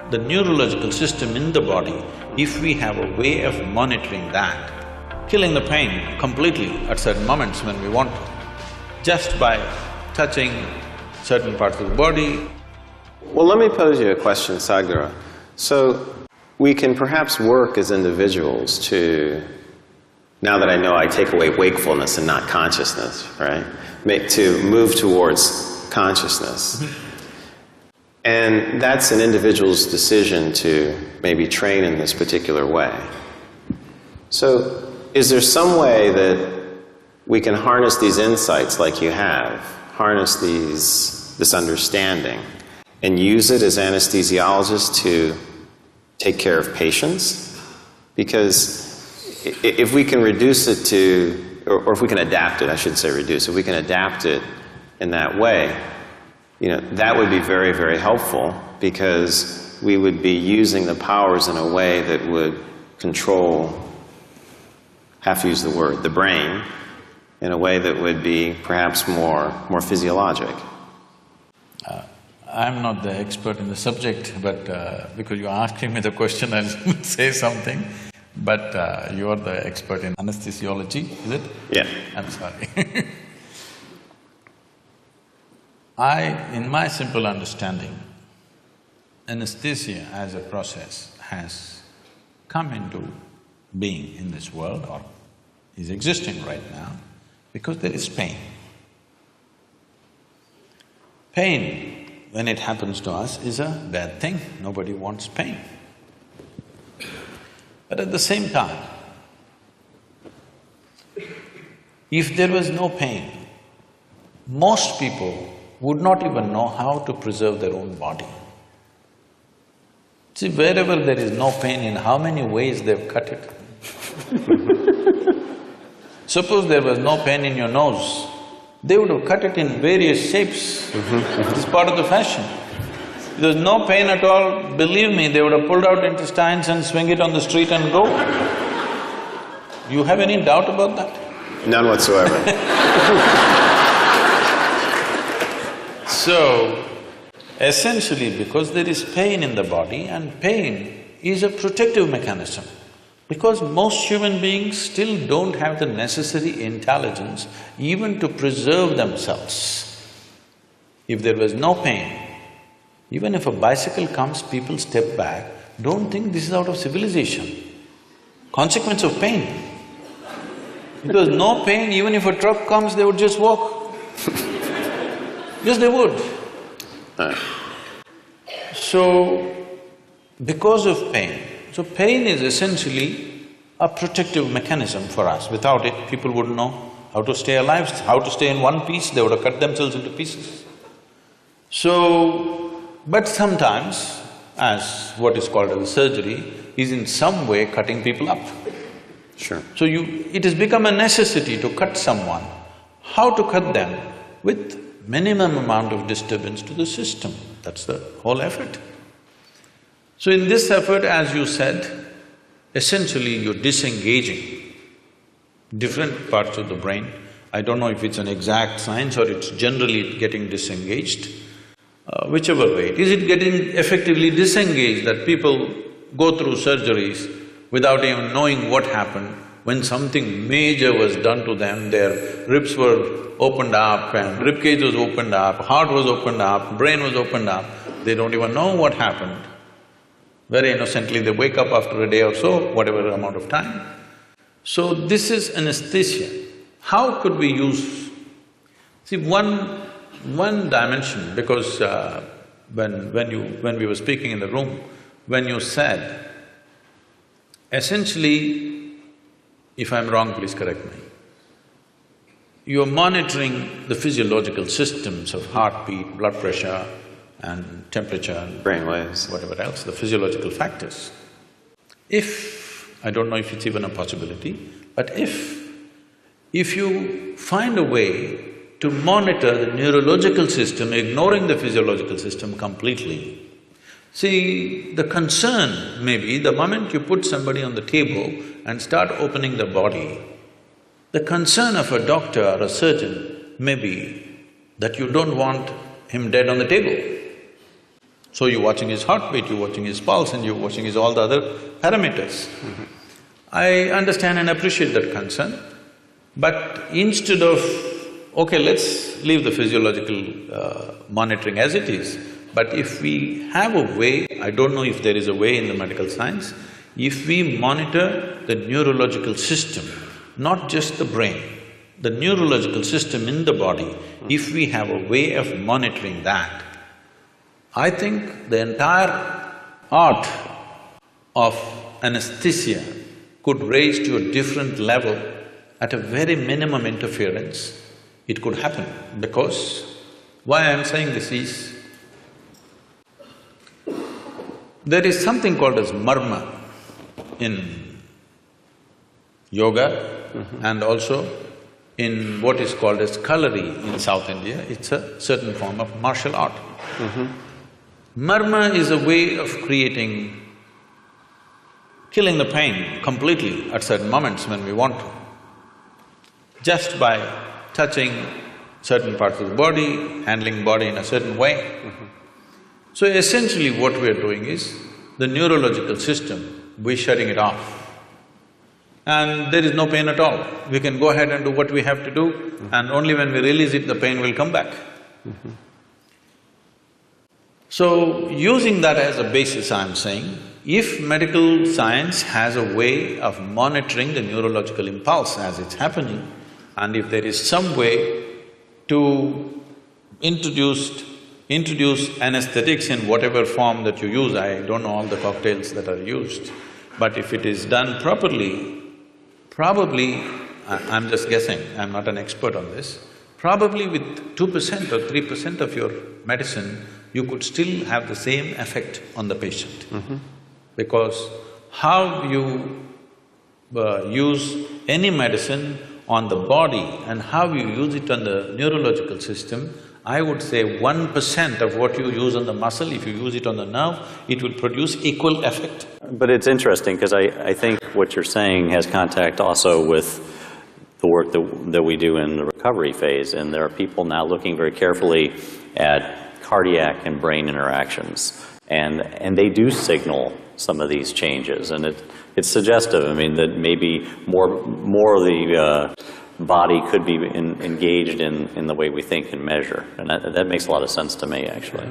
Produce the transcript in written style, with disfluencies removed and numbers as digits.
The neurological system in the body, if we have a way of monitoring that, killing the pain completely at certain moments when we want to, just by touching certain parts of the body. Well, let me pose you a question, Sadhguru. So, we can perhaps work as individuals to, now that I know I take away wakefulness and not consciousness, right? To move towards consciousness. And that's an individual's decision to maybe train in this particular way. So, is there some way that we can harness these insights like you have, harness this understanding, and use it as anesthesiologists to take care of patients? Because if we can reduce it to, or if we can adapt it, I should say reduce, if we can adapt it in that way, that would be very, very helpful, because we would be using the powers in a way that would control, have to use the word, the brain, in a way that would be perhaps more physiologic. I'm not the expert in the subject, but because you're asking me the question, I'll say something. But you're the expert in anesthesiology, is it? Yeah. I'm sorry. In my simple understanding, anesthesia as a process has come into being in this world, or is existing right now, because there is pain. Pain, when it happens to us, is a bad thing. Nobody wants pain. But at the same time, if there was no pain, most people would not even know how to preserve their own body. See, wherever there is no pain, in how many ways they've cut it. Suppose there was no pain in your nose, they would have cut it in various shapes. It is part of the fashion. If there was no pain at all, believe me, they would have pulled out intestines and swing it on the street and go. You have any doubt about that? None whatsoever. So, essentially because there is pain in the body, and pain is a protective mechanism. Because most human beings still don't have the necessary intelligence even to preserve themselves. If there was no pain, even if a bicycle comes, people step back, don't think this is out of civilization. Consequence of pain. If there was no pain, even if a truck comes, they would just walk. Yes, they would. So, because of pain, so pain is essentially a protective mechanism for us. Without it, people wouldn't know how to stay alive, how to stay in one piece, they would have cut themselves into pieces. So, but sometimes, as what is called as surgery, is in some way cutting people up. Sure. So it has become a necessity to cut someone. How to cut them with minimum amount of disturbance to the system, that's the whole effort. So in this effort, as you said, essentially you're disengaging different parts of the brain. I don't know if it's an exact science or it's generally getting disengaged. Whichever way, is it getting effectively disengaged that people go through surgeries without even knowing what happened? When something major was done to them, their ribs were opened up and ribcage was opened up, heart was opened up, brain was opened up, they don't even know what happened. Very innocently, they wake up after a day or so, whatever amount of time. So this is anesthesia. How could we use… See, one dimension, because when we were speaking in the room, when you said, essentially, if I'm wrong, please correct me, you're monitoring the physiological systems of heartbeat, blood pressure, and temperature, brainwaves, whatever else, the physiological factors. If, I don't know if it's even a possibility, but if you find a way to monitor the neurological system, ignoring the physiological system completely, see, the concern may be the moment you put somebody on the table and start opening the body, the concern of a doctor or a surgeon may be that you don't want him dead on the table. So you're watching his heartbeat, you're watching his pulse, and you're watching his all the other parameters. I understand and appreciate that concern, but instead of, okay, let's leave the physiological monitoring as it is, but if we have a way, I don't know if there is a way in the medical science, if we monitor the neurological system, not just the brain, the neurological system in the body, if we have a way of monitoring that, I think the entire art of anesthesia could raise to a different level at a very minimum interference. It could happen because why I'm saying this is, there is something called as marma in yoga and also in what is called as kalari in South India. It's a certain form of martial art. Marma is a way of killing the pain completely at certain moments when we want to, just by touching certain parts of the body, handling body in a certain way. So essentially what we are doing is, the neurological system, we're shutting it off. And there is no pain at all. We can go ahead and do what we have to do, and only when we release it, the pain will come back. So, using that as a basis, I'm saying, if medical science has a way of monitoring the neurological impulse as it's happening, and if there is some way to introduce anesthetics in whatever form that you use, I don't know all the cocktails that are used, but if it is done properly, probably, I'm just guessing, I'm not an expert on this, probably with 2% or 3% of your medicine, you could still have the same effect on the patient. Because how you use any medicine on the body and how you use it on the neurological system, I would say 1% of what you use on the muscle, if you use it on the nerve, it will produce equal effect. But it's interesting, because I think what you're saying has contact also with the work that we do in the recovery phase, and there are people now looking very carefully at cardiac and brain interactions, and they do signal some of these changes, and it's suggestive. I mean, that maybe more of the body could be engaged in the way we think and measure, and that makes a lot of sense to me, actually.